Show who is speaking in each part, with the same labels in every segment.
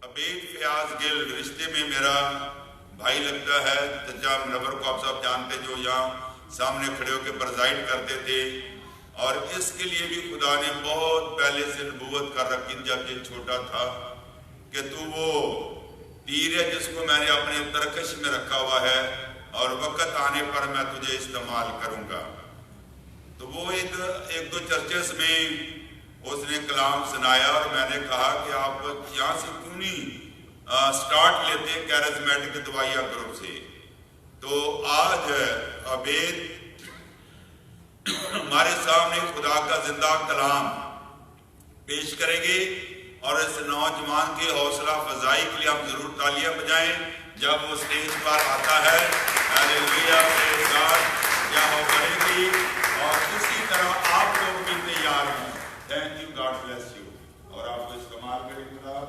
Speaker 1: عبید فیاض گل رشتے میں میرا بھائی لگتا ہے، چچا منور کو آپ صاحب جانتے جو یہاں سامنے کھڑے ہو کے پرزائڈ کرتے تھے، اور اس کے لیے بھی خدا نے بہت پہلے سے نبوت کر رکھی جب یہ چھوٹا تھا کہ تو وہ تیر ہے جس کو میں نے اپنے ترکش میں رکھا ہوا ہے اور وقت آنے پر میں تجھے استعمال کروں گا۔ تو وہ ایک دو چرچز میں اس نے کلام سنایا اور میں نے کہا کہ آپ یہاں سے کیوں نہیں سٹارٹ لیتے کیرزمیٹک دعائیہ گروپ سے۔ تو آج عبید ہمارے سامنے خدا کا زندہ کلام پیش کریں گے، اور اس نوجوان کی حوصلہ افزائی کے لیے ہم ضرور تالیاں بجائیں جب وہ اسٹیج پر آتا ہے۔ ہاللیلویا کے ساتھ یہاں پڑھے گی، اور اسی طرح آپ لوگ بھی تیار ہیں۔ Thank you, God bless you, اور آپ کو استعمال کریں خدا۔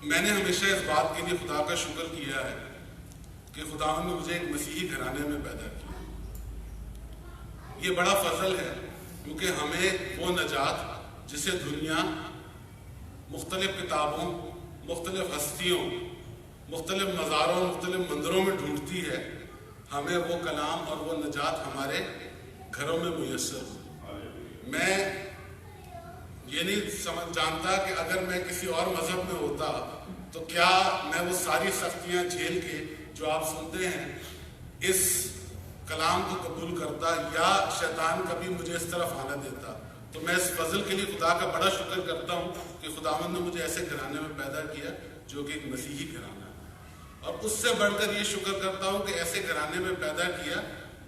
Speaker 2: میں نے ہمیشہ اس بات کے لیے خدا کا شکر کیا ہے کہ خدا نے مجھے ایک مسیحی گھرانے میں پیدا کیا۔ یہ بڑا فضل ہے کیونکہ ہمیں وہ نجات جسے دنیا مختلف کتابوں، مختلف ہستیوں، مختلف مزاروں، مختلف مندروں میں ڈھونڈتی ہے، ہمیں وہ کلام اور وہ نجات ہمارے گھروں میں میسر ہو۔ میں یہ نہیں جانتا کہ اگر میں کسی اور مذہب میں ہوتا تو کیا میں وہ ساری سختیاں جھیل کے جو آپ سنتے ہیں اس کلام کو قبول کرتا، یا شیطان کبھی مجھے اس طرف آنا دیتا۔ تو میں اس فضل کے لیے خدا کا بڑا شکر کرتا ہوں کہ خداوند نے مجھے ایسے گھرانے میں پیدا کیا جو کہ ایک مسیحی گھرانہ ہے، اور اس سے بڑھ کر یہ شکر کرتا ہوں کہ ایسے گھرانے میں پیدا کیا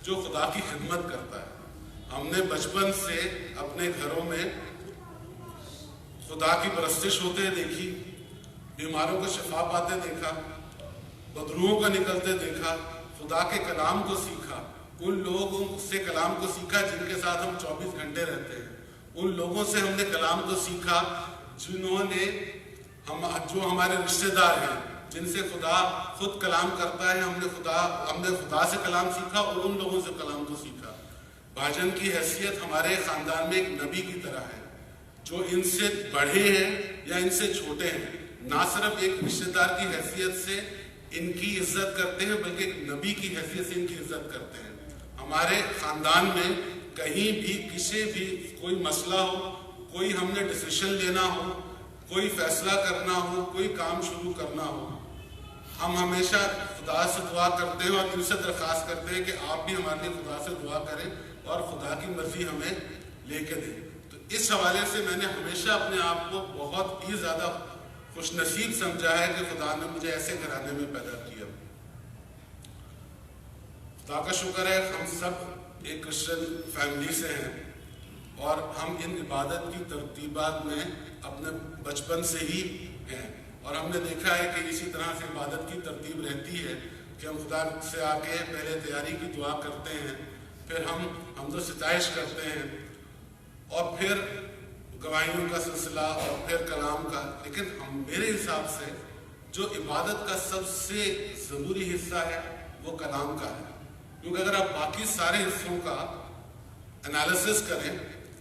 Speaker 2: جو خدا کی خدمت کرتا ہے۔ ہم نے بچپن سے اپنے گھروں میں خدا کی پرستش ہوتے دیکھی، بیماروں کو شفا پاتے دیکھا، بدروؤں کو نکلتے دیکھا، خدا کے کلام کو سیکھا، ان لوگوں سے کلام کو سیکھا جن کے ساتھ ہم 24 گھنٹے رہتے ہیں، ان لوگوں سے ہم نے کلام کو سیکھا جنہوں نے جو ہمارے رشتہ دار ہیں، جن سے خدا خود کلام کرتا ہے، ہم نے خدا سے کلام سیکھا اور ان لوگوں سے کلام کو سیکھا۔ بھاجن کی حیثیت ہمارے خاندان میں ایک نبی کی طرح ہے، جو ان سے بڑے ہیں یا ان سے چھوٹے ہیں، نہ صرف ایک رشتہ دار کی حیثیت سے ان کی عزت کرتے ہیں بلکہ ایک نبی کی حیثیت سے ان کی عزت کرتے ہیں۔ ہمارے خاندان میں کہیں بھی کسی بھی کوئی مسئلہ ہو، کوئی ہم نے ڈیسیشن لینا ہو، کوئی فیصلہ کرنا ہو، کوئی کام شروع کرنا ہو، ہم ہمیشہ خدا سے دعا کرتے ہیں اور ان سے درخواست کرتے ہیں کہ آپ بھی ہمارے لیے خدا سے دعا کریں اور خدا کی مرضی ہمیں لے کے دیں۔ تو اس حوالے سے میں نے ہمیشہ اپنے آپ کو بہت ہی زیادہ خوش نصیب سمجھا ہے کہ خدا نے مجھے ایسے گھرانے میں پیدا کیا۔ خدا کا شکر ہے ہم سب ایک کرسچن فیملی سے ہیں، اور ہم ان عبادت کی ترتیبات میں اپنے بچپن سے ہی ہیں، اور ہم نے دیکھا ہے کہ اسی طرح سے عبادت کی ترتیب رہتی ہے کہ ہم خدا سے آ کے پہلے تیاری کی دعا کرتے ہیں، پھر ہم حمد و ستائش کرتے ہیں، اور پھر گواہیوں کا سلسلہ، اور پھر کلام کا۔ لیکن میرے حساب سے جو عبادت کا سب سے ضروری حصہ ہے وہ کلام کا ہے، کیونکہ اگر آپ باقی سارے حصوں کا انالیسس کریں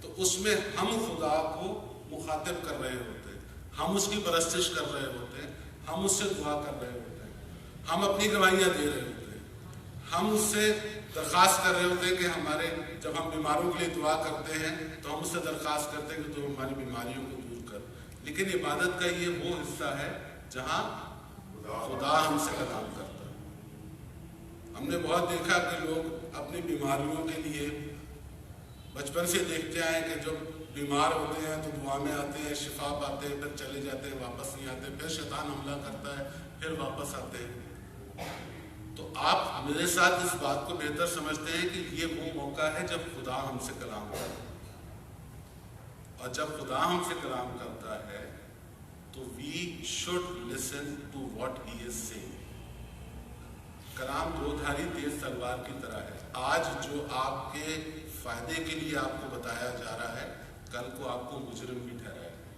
Speaker 2: تو اس میں ہم خدا کو مخاطب کر رہے ہوتے ہیں، ہم اس کی پرستش کر رہے ہوتے ہیں، ہم اس سے دعا کر رہے ہوتے ہیں، ہم اپنی گواہیاں دے رہے ہوتے ہیں، ہم اس سے درخواست کر رہے ہوتے ہیں کہ ہمارے جب ہم بیماروں کے لیے دعا کرتے ہیں تو ہم اس سے درخواست کرتے ہیں کہ تو ہماری بیماریوں کو دور کر۔ لیکن عبادت کا یہ وہ حصہ ہے جہاں خدا ہم سے کلام کرتا ہے۔ ہم نے بہت دیکھا کہ لوگ اپنی بیماریوں کے لیے بچپن سے دیکھتے آئے کہ جب بیمار ہوتے ہیں تو دعا میں آتے ہیں، شفا پاتے ہیں، پھر چلے جاتے ہیں، واپس نہیں آتے، پھر شیطان حملہ کرتا ہے، پھر واپس آتے ہیں۔ تو آپ میرے ساتھ اس بات کو بہتر سمجھتے ہیں کہ یہ وہ موقع ہے جب خدا ہم سے کلام کرتا ہے، اور جب خدا ہم سے کلام کرتا ہے تو we should listen to what he is saying۔ کلام دو دھاری تیز تلوار کی طرح ہے، آج جو آپ کے فائدے کے لیے آپ کو بتایا جا رہا ہے کل کو آپ کو مجرم بھی ٹھہرائے گا،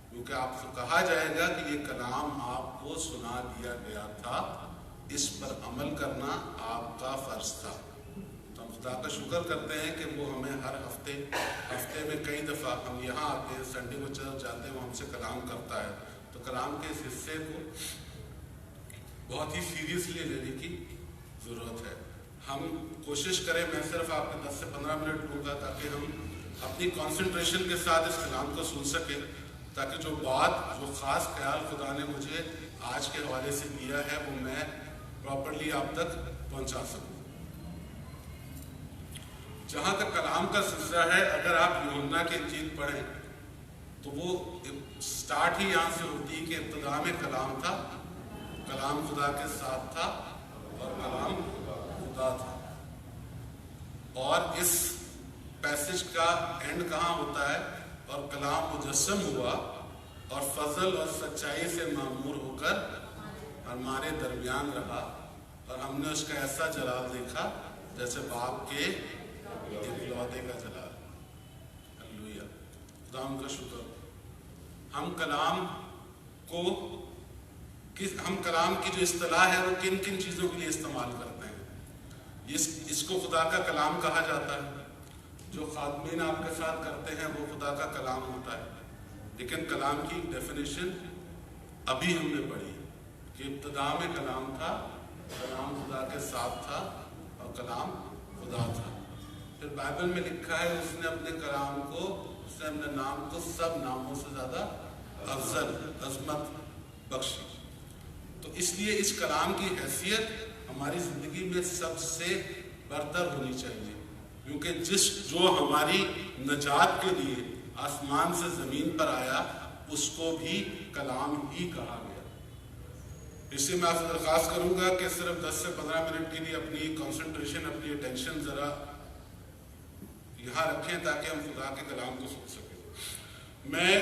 Speaker 2: کیونکہ آپ سے کہا جائے گا کہ یہ کلام آپ کو سنا دیا گیا تھا، اس پر عمل کرنا آپ کا فرض تھا۔ تو ہم خدا کا شکر کرتے ہیں کہ وہ ہمیں ہر ہفتے میں کئی دفعہ ہم یہاں آتے ہیں، سنڈے کو چرچ جاتے ہیں، وہ ہم سے کلام کرتا ہے، تو کلام کے اس حصے کو بہت ہی سیریسلی لینے کی ضرورت ہے۔ ہم کوشش کریں، میں صرف آپ کے 10 سے 15 منٹ لوں گا تاکہ ہم اپنی کانسنٹریشن کے ساتھ اس کلام کو سن سکیں، تاکہ جو بات، جو خاص خیال خدا نے مجھے آج کے حوالے سے دیا ہے وہ میں پراپرلی آپ تک پہنچا سکوں۔ جہاں تک کلام کا سلسلہ ہے، اگر آپ یوحنا کی انجیل پڑھیں تو وہ سٹارٹ ہی یہاں سے ہوتی ہے کہ ابتدا میں کلام تھا، کلام خدا کے ساتھ تھا اور کلام خدا تھا۔ اور اس پیسج کا اینڈ کہاں ہوتا ہے؟ اور کلام مجسم ہوا اور فضل اور سچائی سے معمور ہو کر ہمارے درمیان رہا، اور ہم نے اس کا ایسا جلال دیکھا جیسے باپ کے اکلوتے کا جلال۔ ہلیلویا، خدا کا شکر۔ ہم کلام کی جو اصطلاح ہے وہ کن کن چیزوں کے لیے استعمال کرتے ہیں؟ اس کو خدا کا کلام کہا جاتا ہے۔ جو خادمین آپ کے ساتھ کرتے ہیں وہ خدا کا کلام ہوتا ہے، لیکن کلام کی ڈیفینیشن ابھی ہم نے پڑھی کہ ابتدا میں کلام تھا، کلام خدا کے ساتھ تھا اور کلام خدا تھا۔ پھر بائبل میں لکھا ہے اس نے اپنے کلام کو، اس نے اپنے نام کو سب ناموں سے زیادہ افضل، عظمت بخشی۔ تو اس لیے اس کلام کی حیثیت ہماری زندگی میں سب سے برتر ہونی چاہیے، کیونکہ جو ہماری نجات کے لیے آسمان سے زمین پر آیا اس کو بھی کلام ہی کہا گیا۔ اس سے میں آپ سے درخواست کروں گا کہ صرف 10 سے 15 منٹ کے لیے اپنی کنسنٹریشن، اپنی اٹینشن ذرا یہاں رکھیں تاکہ ہم خدا کے کلام کو سن سکیں۔ میں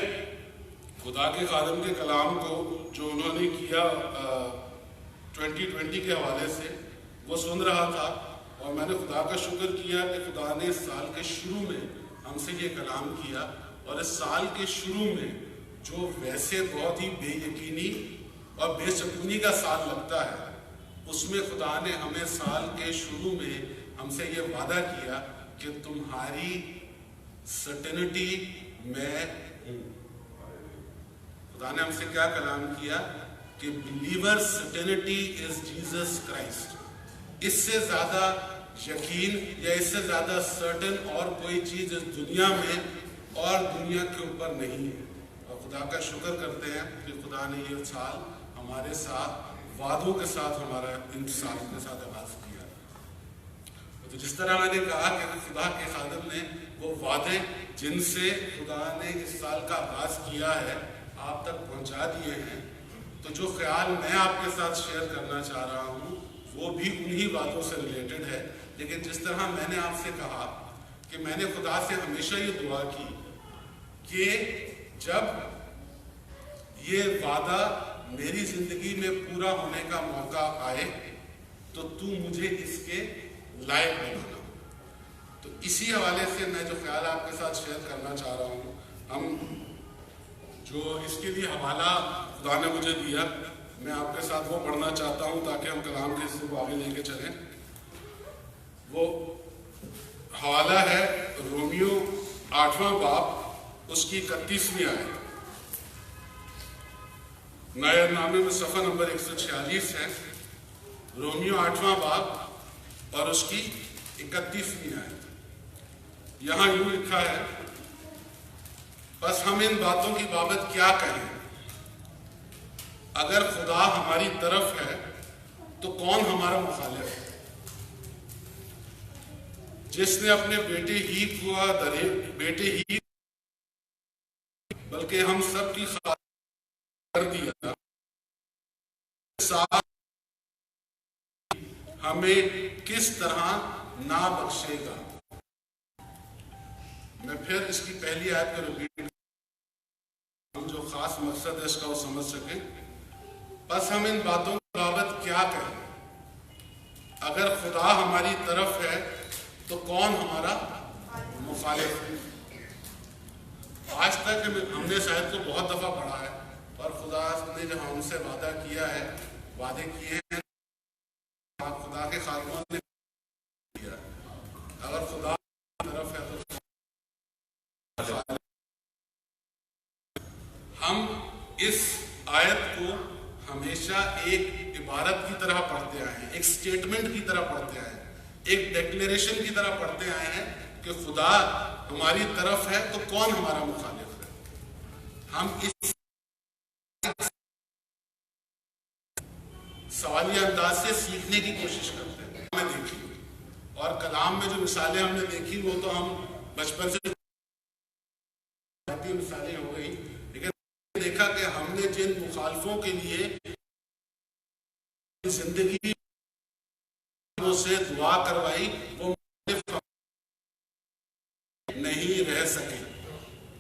Speaker 2: خدا کے خادم کے کلام کو جو انہوں نے کیا 2020 کے حوالے سے وہ سن رہا تھا، اور میں نے خدا کا شکر کیا کہ خدا نے اس سال کے شروع میں ہم سے یہ کلام کیا، اور اس سال کے شروع میں جو ویسے بہت ہی بے یقینی اور بے سکونی کا سال لگتا ہے، اس میں خدا نے ہمیں سال کے شروع میں ہم سے یہ وعدہ کیا کہ تمہاری سرٹینٹی میں ہوں۔ خدا نے ہم سے کیا کلام کیا کہ بلیور سرٹینٹی از جیسس کرائسٹ۔ اس سے زیادہ یقین یا اس سے زیادہ سرٹن اور کوئی چیز اس دنیا میں اور دنیا کے اوپر نہیں ہے، اور خدا کا شکر کرتے ہیں کہ خدا نے یہ سال ہمارے ساتھ وعدوں کے ساتھ ہمارا انتصال کے ساتھ آغاز کیا۔ تو جس طرح میں نے کہا کہ خدا کے خادم نے وہ وعدے جن سے خدا نے اس سال کا آغاز کیا ہے آپ تک پہنچا دیے ہیں، تو جو خیال میں آپ کے ساتھ شیئر کرنا چاہ رہا ہوں وہ بھی انہی باتوں سے ریلیٹڈ ہے۔ لیکن جس طرح میں نے آپ سے کہا کہ میں نے خدا سے ہمیشہ یہ دعا کی کہ جب یہ وعدہ میری زندگی میں پورا ہونے کا موقع آئے تو تو مجھے اس کے لائق بنانا۔ تو اسی حوالے سے میں جو خیال آپ کے ساتھ شیئر کرنا چاہ رہا ہوں، ہم جو اس کے لیے حوالہ خدا نے مجھے دیا میں آپ کے ساتھ وہ پڑھنا چاہتا ہوں تاکہ ہم کلام کے حصے کو آگے لے کے چلیں۔ وہ حوالہ ہے رومیو 8واں باب، اس کی 31ویں آیت۔ نئے نامے میں صفحہ نمبر 146 ہے، رومیو 8واں باب اور اس کی 31ویں آیت۔ یہاں یوں لکھا ہے، بس ہم ان باتوں کی بابت کیا کہیں؟ اگر خدا ہماری طرف ہے تو کون ہمارا مخالف ہے؟ جس نے اپنے بیٹے ہی کو بیٹے ہی بلکہ ہم سب کی خاطر کر دیا، ہمیں کس طرح نہ بخشے گا؟ میں پھر اس کی پہلی آیت کو ریپیٹ ہم جو خاص مقصد ہے اس کا وہ سمجھ سکیں۔ بس ہم ان باتوں کی بابت کیا کہیں؟ اگر خدا ہماری طرف ہے تو کون ہمارا مخالف ہے؟ آج تک ہم نے شاید کو بہت دفعہ پڑھا ہے، اور خدا نے جو ہم سے وعدہ کیا ہے، وعدے کیے ہیں، خدا کے خادموں نے کیا۔ اگر خدا کی طرف ہے تو ہم اس آیت کو ہمیشہ ایک عبارت کی طرح پڑھتے آئے ہیں، ایک سٹیٹمنٹ کی طرح پڑھتے آئے ہیں، ایک ڈیکلیریشن کی طرح پڑھتے آئے ہیں کہ خدا ہماری طرف ہے تو کون ہمارا مخالف ہے۔ ہم اس سوالیہ انداز سے سیکھنے کی کوشش کرتے ہیں۔ ہمیں دیکھی اور کلام میں جو مثالیں ہم نے دیکھی وہ تو ہم بچپن سے مثالیں ہو گئی، لیکن دیکھا کہ ہم نے جن مخالفوں کے لیے زندگی سے دعا کروائی وہ نہیں رہ سکے۔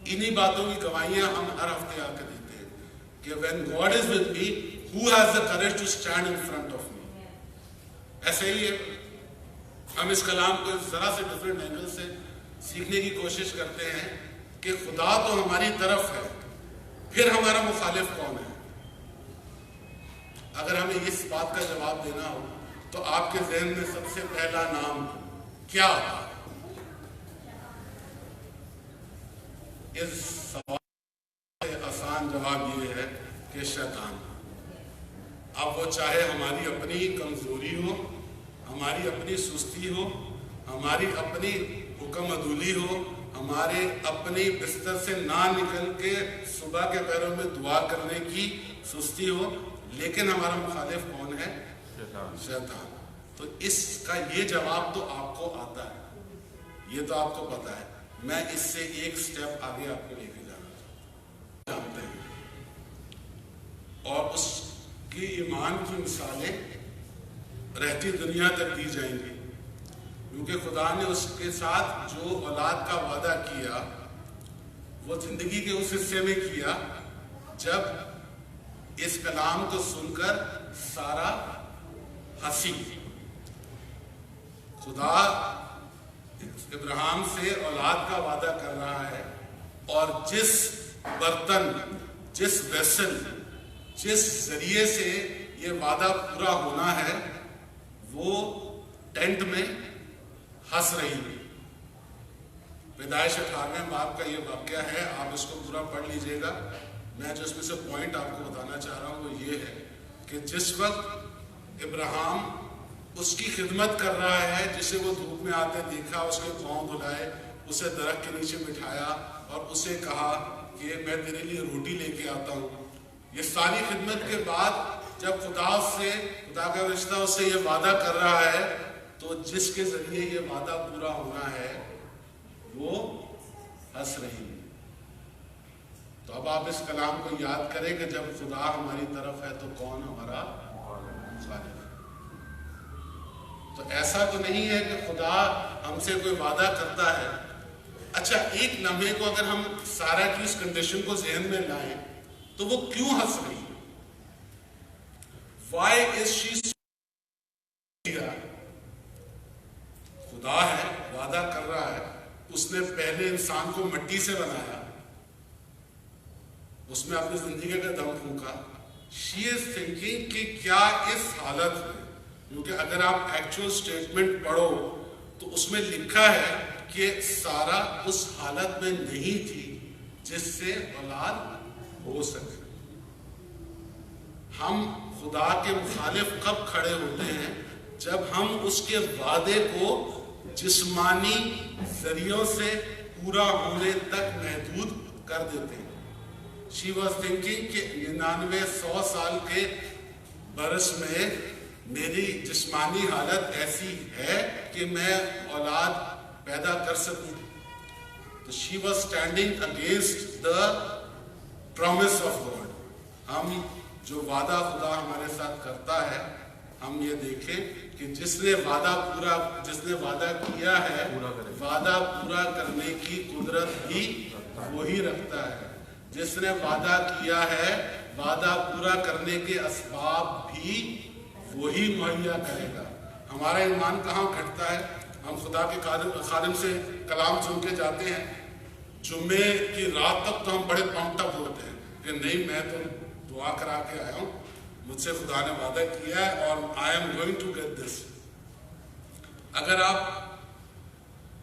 Speaker 2: انہی باتوں کی گواہیاں ہم ہر ہفتے آ کے دیتے ہیں کہ when God is with me, who has the courage to stand in front of me؟ ایسے ہی ہے، ہم اس کلام کو ذرا سے ڈفرینٹ اینگل سے سیکھنے کی کوشش کرتے ہیں کہ خدا تو ہماری طرف ہے، پھر ہمارا مخالف کون ہے؟ اگر ہمیں اس بات کا جواب دینا ہو تو آپ کے ذہن میں سب سے پہلا نام کیا ہوگا؟ اس سوال سے آسان جواب یہ ہے کہ شیطان۔ اب وہ چاہے ہماری اپنی کمزوری ہو، ہماری اپنی سستی ہو، ہماری اپنی حکم عدولی ہو، ہمارے اپنی بستر سے نہ نکل کے صبح کے پہروں میں دعا کرنے کی سستی ہو، لیکن ہمارا مخالف کون ہے؟ شیطان۔ تو اس کا یہ جواب تو آپ کو آتا ہے، یہ تو آپ کو پتا ہے۔ میں اس سے ایک سٹیپ آگے آپ کو لے کے جانا جانتے ہیں، اور اس کی ایمان کی مثالیں رہتی دنیا تک دی جائیں گی، کیونکہ خدا نے اس کے ساتھ جو اولاد کا وعدہ کیا وہ زندگی کے اس حصے میں کیا جب اس کلام کو سن کر سارا ہنسی۔ خدا ابراہیم سے اولاد کا وعدہ کر رہا ہے، اور جس برتن، جس ویسل، جس ذریعے سے یہ وعدہ پورا ہونا ہے وہ ٹینٹ میں ہنس رہی ہے۔ پیدائش 18ویں باب کا یہ واقعہ ہے، آپ اس کو پورا پڑھ لیجئے گا۔ میں جو اس میں سے پوائنٹ آپ کو بتانا چاہ رہا ہوں وہ یہ ہے کہ جس وقت ابراہیم اس کی خدمت کر رہا ہے، جسے وہ دھوپ میں آتے دیکھا، اس کے پاؤں دھلائے، اسے درخت کے نیچے بٹھایا اور اسے کہا کہ میں تیرے لیے روٹی لے کے آتا ہوں، یہ ساری خدمت کے بعد جب خدا کا رشتہ اس سے یہ وعدہ کر رہا ہے تو جس کے ذریعے یہ وعدہ پورا ہونا ہے وہ ہنس رہی ہے۔ تو اب آپ اس کلام کو یاد کریں کہ جب خدا ہماری طرف ہے تو کون ہمارا مخالف؟ تو ایسا تو نہیں ہے کہ خدا ہم سے کوئی وعدہ کرتا ہے، اچھا ایک لمحے کو اگر ہم سارا کی اس کنڈیشن کو ذہن میں لائیں تو وہ کیوں ہنس رہی ہے؟ Why is she so here؟ خدا ہے، وعدہ کر رہا ہے، اس نے پہلے انسان کو مٹی سے بنایا، اس میں اپنی زندگی کا دم پھونکا۔ She is thinking کہ کیا اس حالت میں، کیونکہ اگر آپ ایکچوئل سٹیٹمنٹ پڑھو تو اس میں لکھا ہے کہ سارا اس حالت میں نہیں تھی جس سے اولاد ہو سکے۔ ہم خدا کے مخالف کب کھڑے ہوتے ہیں؟ جب ہم اس کے وعدے کو جسمانی ذریعوں سے پورا ہونے تک محدود کر دیتے ہیں۔ She was thinking کہ 99-100 سال کے برس میں میری جسمانی حالت ایسی ہے کہ میں اولاد پیدا کر سکوں، تو she was standing against the promise of God۔ ہم جو وعدہ خدا ہمارے ساتھ کرتا ہے، ہم یہ دیکھیں کہ جس نے وعدہ کیا ہے وعدہ پورا کرنے کی قدرت بھی وہی رکھتا ہے، جس نے وعدہ کیا ہے وعدہ پورا کرنے کے اسباب بھی وہی مہیا کرے گا۔ ہمارا ایمان کہاں گھٹتا ہے؟ ہم خدا کے خادم سے کلام سن کے جاتے ہیں، جمعے کی رات تک تو ہم بڑے پمپڈ اپ ہوتے ہیں کہ نہیں میں تو دعا کرا کے آیا ہوں، مجھ سے خدا نے وعدہ کیا ہے اور I am going to get this۔ اگر آپ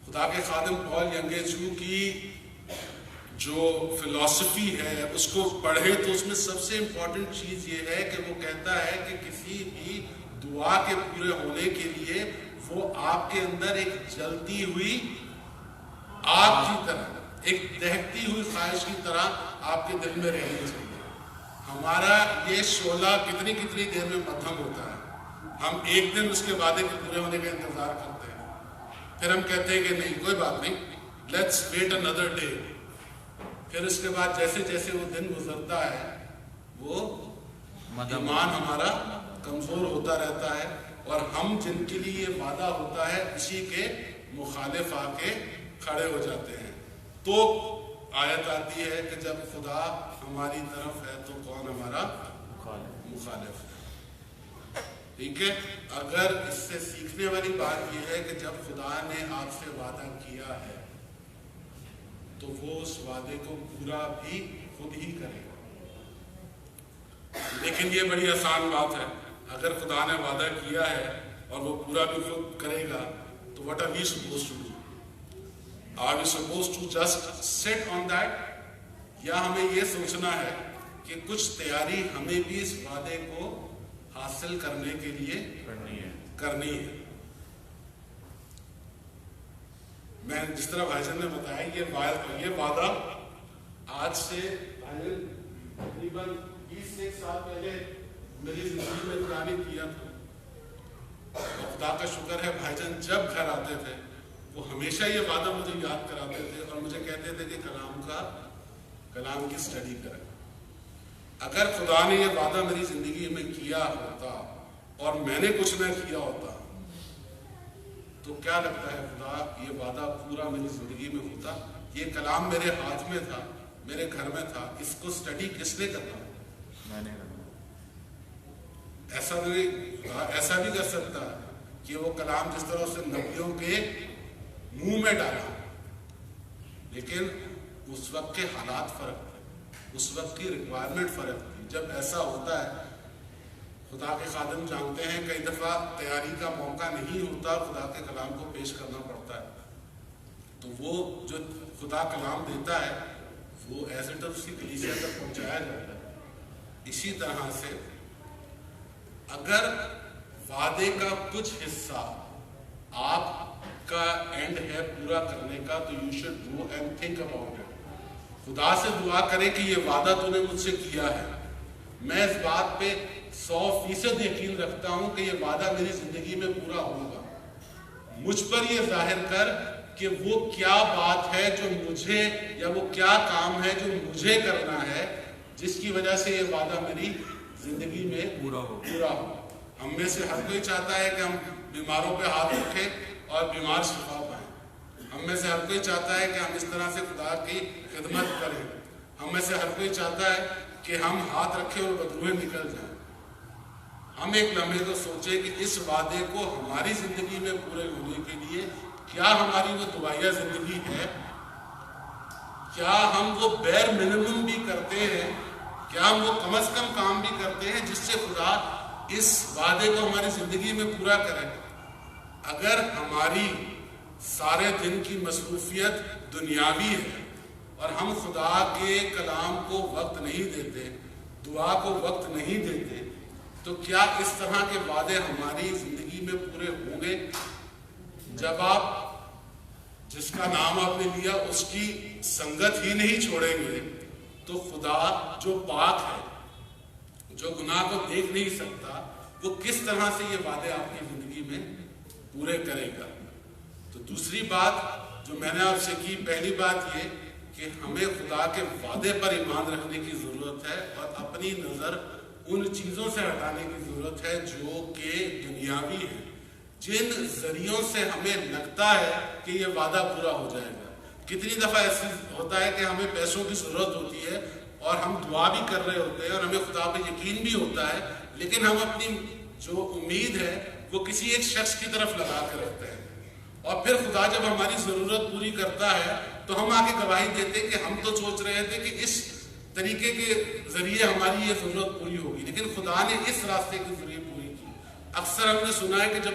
Speaker 2: خدا کے خادم پال ینگیچو کی جو فلسفی ہے اس کو پڑھیں تو اس میں سب سے امپورٹنٹ چیز یہ ہے کہ وہ کہتا ہے کہ کسی بھی دعا کے پورے ہونے کے لیے وہ آپ کے اندر ایک جلتی ہوئی آگ کی طرح، ایک دہتی ہوئی خواہش کی طرح آپ کے دل میں رہنی چاہیے۔ ہمارا یہ شعلہ کتنی دیر میں مدھم ہوتا ہے، ہم ایک دن اس کے وعدے کے پورے ہونے کا انتظار کرتے ہیں، پھر ہم کہتے ہیں کہ نہیں کوئی بات نہیں، لیٹس ویٹ another day۔ پھر اس کے بعد جیسے جیسے وہ دن گزرتا ہے وہ ایمان ہمارا کمزور ہوتا رہتا ہے، اور ہم جن کے لیے یہ وعدہ ہوتا ہے اسی کے مخالف آ کے کھڑے ہو جاتے ہیں۔ تو آیت آتی ہے کہ جب خدا ہماری طرف ہے تو کون ہمارا مخالف ہے۔ ٹھیک ہے، اگر اس سے سیکھنے والی بات یہ ہے کہ جب خدا نے آپ سے وعدہ کیا ہے تو وہ اس وعدے کو پورا بھی خود ہی کرے گا۔ لیکن یہ بڑی آسان بات ہے، اگر خدا نے وعدہ کیا ہے اور وہ پورا بھی خود کرے گا تو what are we supposed to do? Are we supposed to just sit on that? یا ہمیں یہ سوچنا ہے کہ کچھ تیاری ہمیں بھی اس وعدے کو حاصل کرنے کے لیے کرنی ہے۔ میں جس طرح بھائی جان نے بتایا یہ وعدہ آج سے تقریباً 20 سال پہلے میری زندگی میں پرانی کیا تھا۔ خدا کا شکر ہے بھائی جان جب گھر آتے تھے وہ ہمیشہ یہ وعدہ مجھے یاد کراتے تھے اور مجھے کہتے تھے کہ کلام کی اسٹڈی کریں۔ اگر خدا نے یہ وعدہ میری زندگی میں کیا ہوتا اور میں نے کچھ نہ کیا ہوتا تو کیا لگتا ہے خدا یہ وعدہ پورا میری زندگی میں ہوتا؟ یہ کلام میرے ہاتھ میں تھا، میرے گھر میں تھا، اس کو اسٹڈی کس نے کرنا؟ میں نے کرنا۔ ایسا بھی کر سکتا ہے کہ وہ کلام جس طرح سے نبیوں کے منہ میں ڈالا، لیکن اس وقت کے حالات فرق تھے، اس وقت کی ریکوائرمنٹ فرق تھی۔ جب ایسا ہوتا ہے خدا کے خادم جانتے ہیں کئی دفعہ تیاری کا موقع نہیں ہوتا، خدا کے کلام کو پیش کرنا پڑتا ہے، تو وہ جو خدا کلام دیتا ہے وہ ایز اٹ اس کی کلیسیا تک پہنچایا جاتا ہے۔ اسی طرح سے اگر وعدے کا کچھ حصہ آپ کا اینڈ ہے پورا کرنے کا تو you should go and think about it. خدا سے دعا کریں کہ یہ وعدہ تو نے مجھ سے کیا ہے، میں اس بات پہ 100% یقین رکھتا ہوں کہ یہ وعدہ میری زندگی میں پورا ہوگا۔ مجھ پر یہ ظاہر کر کہ وہ کیا بات ہے جو مجھے، یا وہ کیا کام ہے جو مجھے کرنا ہے جس کی وجہ سے یہ وعدہ میری زندگی میں پورا ہو۔ ہم میں سے ہر کوئی چاہتا ہے کہ ہم بیماروں پہ ہاتھ رکھیں اور بیمار شفا پائیں۔ ہم میں سے ہر کوئی چاہتا ہے کہ ہم اس طرح سے خدا کی خدمت کریں۔ ہم میں سے ہر کوئی چاہتا ہے کہ ہم ہاتھ رکھیں اور بدروہیں نکل جائیں۔ ہم ایک لمحے کو سوچیں کہ اس وعدے کو ہماری زندگی میں پورے ہونے کے لیے کیا ہماری وہ دعائیہ زندگی ہے؟ کیا ہم وہ بیر منیمم بھی کرتے ہیں؟ کیا ہم وہ کم از کم کام بھی کرتے ہیں جس سے خدا اس وعدے کو ہماری زندگی میں پورا کرے؟ اگر ہماری سارے دن کی مصروفیت دنیاوی ہے اور ہم خدا کے کلام کو وقت نہیں دیتے، دعا کو وقت نہیں دیتے، تو کیا اس طرح کے وعدے ہماری زندگی میں پورے ہوں گے؟ جب آپ جس کا نام آپ نے لیا اس کی سنگت ہی نہیں چھوڑیں گے تو خدا جو پاک ہے، جو گناہ کو دیکھ نہیں سکتا، وہ کس طرح سے یہ وعدے آپ کی زندگی میں پورے کرے گا؟ تو دوسری بات جو میں نے آپ سے کی، پہلی بات یہ کہ ہمیں خدا کے وعدے پر ایمان رکھنے کی ضرورت ہے اور اپنی نظر ان چیزوں سے ہٹانے کی ضرورت ہے جو کہ دنیاوی ہیں، جن ذریعوں سے ہمیں لگتا ہے کہ یہ وعدہ پورا ہو جائے گا۔ کتنی دفعہ ایسا ہوتا ہے کہ ہمیں پیسوں کی ضرورت ہوتی ہے اور ہم دعا بھی کر رہے ہوتے ہیں اور ہمیں خدا پہ یقین بھی ہوتا ہے، لیکن ہم اپنی جو امید ہے وہ کسی ایک شخص کی طرف لگا کے رکھتے ہیں، اور پھر خدا جب ہماری ضرورت پوری کرتا ہے تو ہم آگے گواہی دیتے کہ ہم تو سوچ رہے تھے کہ اس طریقے کے ذریعے ہماری یہ ضرورت پوری ہوگی، لیکن خدا نے اس راستے کے ذریعے پوری کی۔ اکثر ہم نے سنا ہے کہ جب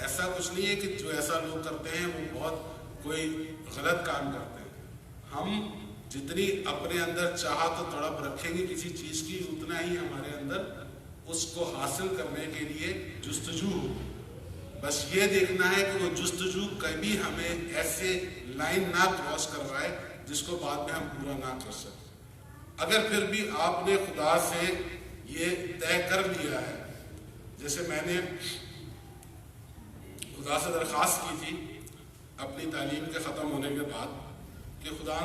Speaker 2: ایسا کچھ نہیں ہے کہ جو ایسا لوگ کرتے ہیں وہ بہت کوئی غلط کام کرتے ہیں. ہم جتنی اپنے اندر چاہت و تڑپ رکھیں گے کسی چیز کی, اتنا ہی ہمارے اندر اس کو حاصل کرنے کے لیے جستجو ہو. بس یہ دیکھنا ہے کہ وہ جستجو کبھی ہمیں ایسے لائن نہ کراس کروائے جس کو بعد میں ہم پورا نہ کر سکیں. اگر پھر بھی آپ نے خدا سے یہ طے کر لیا ہے, جیسے میں نے خدا سے درخواست کی تھی اپنی تعلیم کے ختم ہونے کے بعد کہ خدا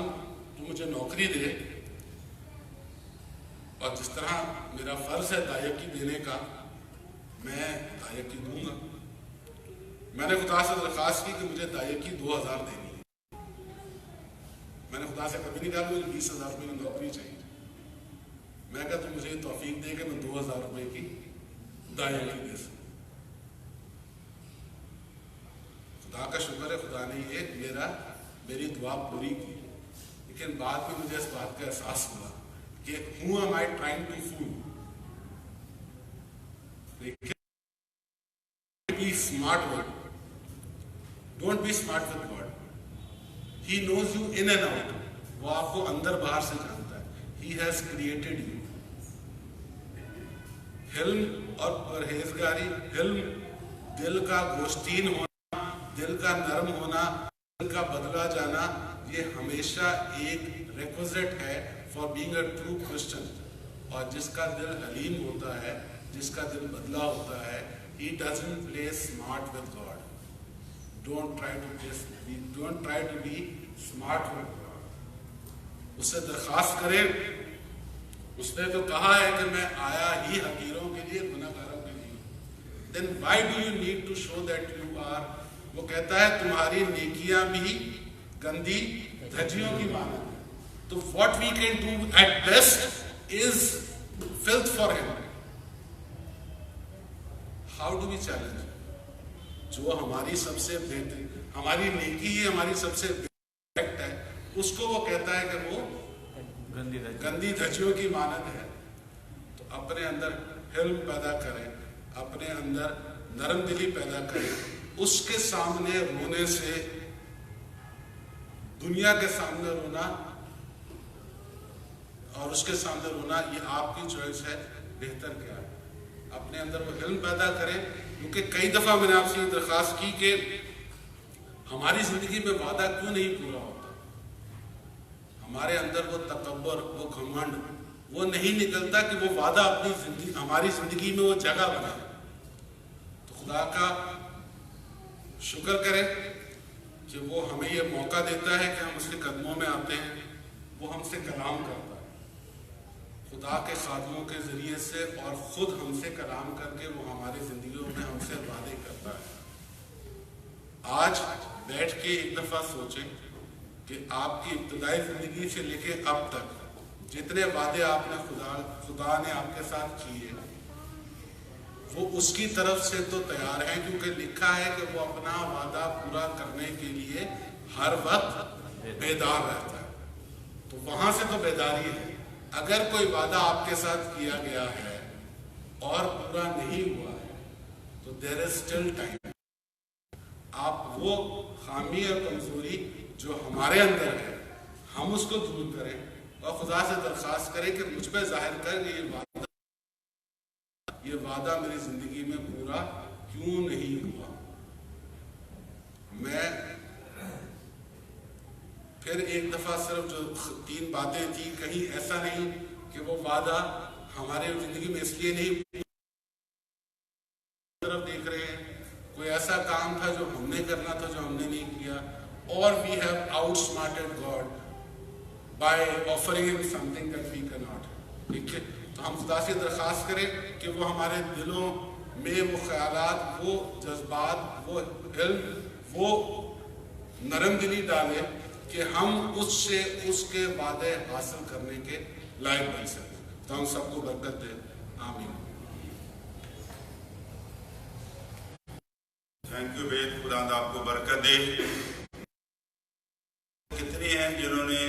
Speaker 2: تو مجھے نوکری دے, اور جس طرح میرا فرض ہے دائیکی دینے کا میں دائیکی دوں گا. میں نے خدا سے درخواست کی کہ مجھے دائیکی 2000 دینی ہے. میں نے خدا سے کبھی نہیں کہا مجھے 20,000 روپے کی نوکری چاہیے. میں کہا تو مجھے توفیق دے کہ میں 2000 روپے کی دائیکی دے سکوں. خدا کا شکر ہے خدا نے یہ میری دعا پوری کی. لیکن بعد میں مجھے اس بات کا احساس ہوا کہ who am I trying to fool? Be smart with God. Don't be smart with God. He knows you in and out. وہ آپ کو اندر باہر سے جانتا ہے. He has created you. حلم اور پرہیزگاری, حلم دل کا گوشتین ہونا, دل کا نرم ہونا, دل کا بدلا جانا, یہ ہمیشہ ایک ریکوزٹ ہے for being a true Christian. اور جس کا دل حلیم ہوتا ہے, جس کا دل بدلا ہوتا ہے, he doesn't play smart with God. Don't try to be smart with God. اس سے درخواست کریں. اس نے تو کہا ہے کہ میں آیا ہی حقیروں کے لیے, گناہگاروں کے لیے. Then why do you need to show that you are? وہ کہتا ہے تمہاری نیکیاں بھی گندی دھجیوں کی مانند. تو what we can do at best is filth for him. How do we challenge? جو ہماری سب سے بہتر, ہماری نیکی ہے, ہماری سب سے بہتر ہے, اس کو وہ کہتا ہے کہ وہ گندی دھجیوں کی مانند ہے. تو اپنے اندر حلم پیدا کریں, اپنے اندر نرم دلی پیدا کریں. اس کے سامنے رونے سے, دنیا کے سامنے رونا اور اس کے سامنے رونا, یہ آپ کی چوائس ہے. بہتر کیا ہے, اپنے اندر وہ علم پیدا کریں. کیونکہ کئی دفعہ میں نے آپ سے یہ درخواست کی کہ ہماری زندگی میں وعدہ کیوں نہیں پورا ہوتا. ہمارے اندر وہ تکبر, وہ گھمنڈ وہ نہیں نکلتا کہ وہ وعدہ اپنی زندگی, ہماری زندگی میں وہ جگہ بنائے. تو خدا کا شکر کریں کہ وہ ہمیں یہ موقع دیتا ہے کہ ہم اس کے قدموں میں آتے ہیں. وہ ہم سے کلام کرتا ہے خدا کے خادموں کے ذریعے سے, اور خود ہم سے کلام کر کے وہ ہماری زندگیوں میں ہم سے وعدے کرتا ہے. آج بیٹھ کے ایک دفعہ سوچیں کہ آپ کی ابتدائی زندگی سے لے کے اب تک جتنے وعدے آپ نے خدا نے آپ کے ساتھ کیے, وہ اس کی طرف سے تو تیار ہیں, کیونکہ لکھا ہے کہ وہ اپنا وعدہ پورا کرنے کے لیے ہر وقت بیدار رہتا ہے. تو وہاں سے تو بیداری ہے. اگر کوئی وعدہ آپ کے ساتھ کیا گیا ہے اور پورا نہیں ہوا ہے تو there is still time. آپ وہ خامی اور کمزوری جو ہمارے اندر ہے ہم اس کو دور کریں اور خدا سے درخواست کریں کہ مجھ پہ ظاہر کر کہ یہ وعدہ میری زندگی میں پورا کیوں نہیں ہوا. میں پھر ایک دفعہ صرف جو 3 باتیں تھیں, کہیں ایسا نہیں کہ وہ وعدہ ہمارے زندگی میں اس لیے نہیں طرف دیکھ رہے ہیں, کوئی ایسا کام تھا جو ہم نے کرنا تھا جو ہم نے نہیں کیا, اور we have outsmarted God by offering him something that we cannot. ٹھیک ہے, تو ہم خدا سے درخواست کریں کہ وہ ہمارے دلوں میں وہ خیالات, وہ جذبات, وہ علم, وہ نرم دلی ڈالے کہ ہم اس سے اس کے وعدے حاصل کرنے کے لائق بن سکیں. تو ہم سب کو برکت دے. آمین.
Speaker 1: تھینک یو وید, خدا آپ کو برکت دے. کتنے ہیں جنہوں نے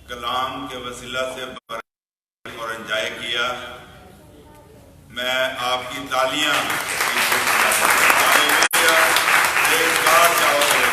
Speaker 1: کلام کے وسیلہ سے اور انجوائے کیا؟ میں آپ کی تالیاں Praise God, Jehovah.